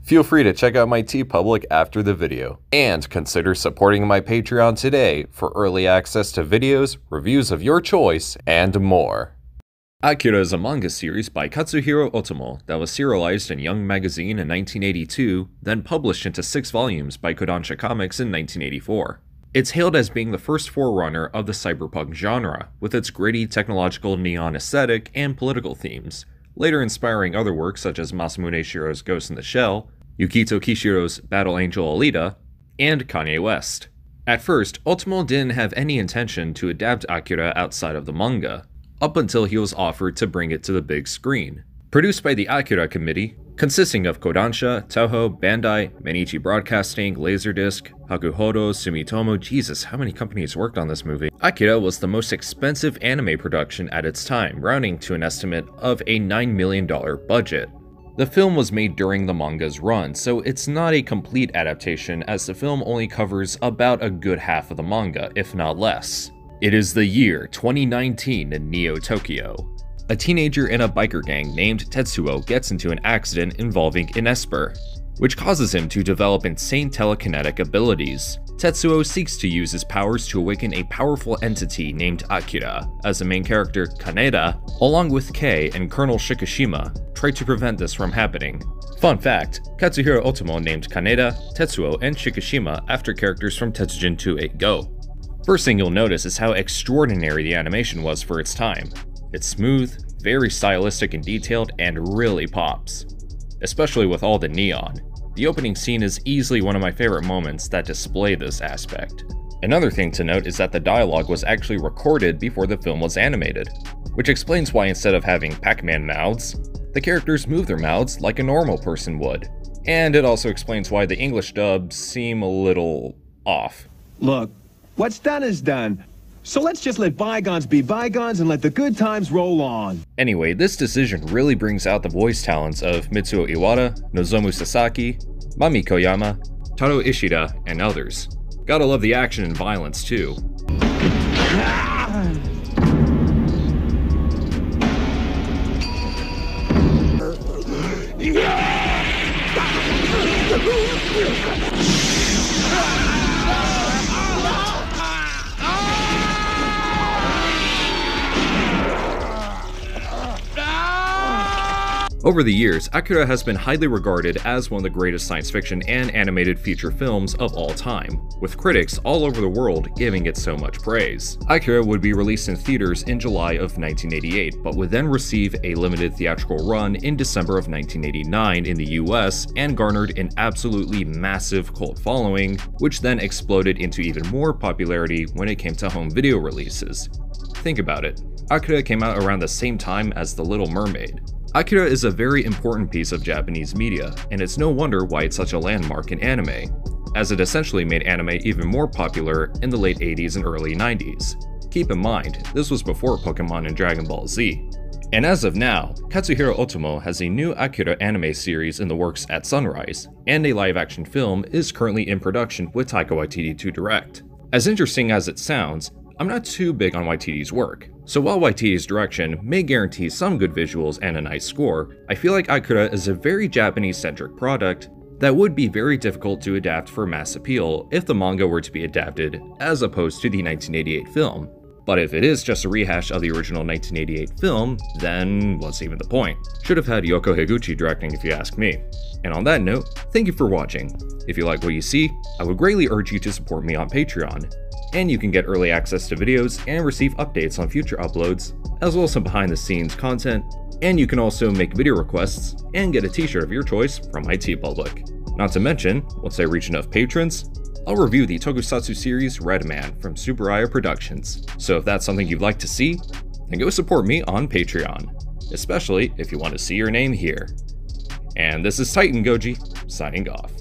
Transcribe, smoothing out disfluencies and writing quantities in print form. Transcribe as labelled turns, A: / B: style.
A: Feel free to check out my TeePublic after the video, and consider supporting my Patreon today for early access to videos, reviews of your choice, and more. Akira is a manga series by Katsuhiro Otomo that was serialized in Young Magazine in 1982, then published into 6 volumes by Kodansha Comics in 1984. It's hailed as being the first forerunner of the cyberpunk genre, with its gritty technological neon aesthetic and political themes, later inspiring other works such as Masamune Shirow's Ghost in the Shell, Yukito Kishiro's Battle Angel Alita, and Kanye West. At first, Otomo didn't have any intention to adapt Akira outside of the manga, up until he was offered to bring it to the big screen. Produced by the Akira Committee, consisting of Kodansha, Toho, Bandai, Mainichi Broadcasting, Laserdisc, Hakuhodo, Sumitomo, Jesus, how many companies worked on this movie? Akira was the most expensive anime production at its time, rounding to an estimate of a $9 million budget. The film was made during the manga's run, so it's not a complete adaptation as the film only covers about a good half of the manga, if not less. It is the year 2019 in Neo-Tokyo. A teenager in a biker gang named Tetsuo gets into an accident involving an Esper, which causes him to develop insane telekinetic abilities. Tetsuo seeks to use his powers to awaken a powerful entity named Akira, as the main character, Kaneda, along with Kei and Colonel Shikishima, try to prevent this from happening. Fun fact, Katsuhiro Otomo named Kaneda, Tetsuo, and Shikishima after characters from Tetsujin 2-8 Go. First thing you'll notice is how extraordinary the animation was for its time. It's smooth, very stylistic and detailed, and really pops. Especially with all the neon. The opening scene is easily one of my favorite moments that display this aspect. Another thing to note is that the dialogue was actually recorded before the film was animated, which explains why instead of having Pac-Man mouths, the characters move their mouths like a normal person would. And it also explains why the English dubs seem a little off.
B: Look, what's done is done. So let's just let bygones be bygones and let the good times roll on.
A: Anyway, this decision really brings out the voice talents of Mitsuo Iwata, Nozomu Sasaki, Mami Koyama, Taro Ishida, and others. Gotta love the action and violence too. Over the years, Akira has been highly regarded as one of the greatest science fiction and animated feature films of all time, with critics all over the world giving it so much praise. Akira would be released in theaters in July of 1988, but would then receive a limited theatrical run in December of 1989 in the US and garnered an absolutely massive cult following, which then exploded into even more popularity when it came to home video releases. Think about it, Akira came out around the same time as The Little Mermaid. Akira is a very important piece of Japanese media, and it's no wonder why it's such a landmark in anime, as it essentially made anime even more popular in the late 80s and early 90s. Keep in mind, this was before Pokemon and Dragon Ball Z. And as of now, Katsuhiro Otomo has a new Akira anime series in the works at Sunrise, and a live-action film is currently in production with Taika Waititi to direct. As interesting as it sounds, I'm not too big on Waititi's work, so while Waititi's direction may guarantee some good visuals and a nice score, I feel like Akira is a very Japanese-centric product that would be very difficult to adapt for mass appeal if the manga were to be adapted as opposed to the 1988 film. But if it is just a rehash of the original 1988 film, then what's even the point? Should have had Yoko Higuchi directing if you ask me. And on that note, thank you for watching. If you like what you see, I would greatly urge you to support me on Patreon, and you can get early access to videos and receive updates on future uploads, as well as some behind the scenes content, and you can also make video requests and get a t-shirt of your choice from my TeePublic. Not to mention, once I reach enough patrons, I'll review the tokusatsu series Red Man from Tsuburaya Productions, so if that's something you'd like to see, then go support me on Patreon, especially if you want to see your name here. And this is TitanGoji, signing off.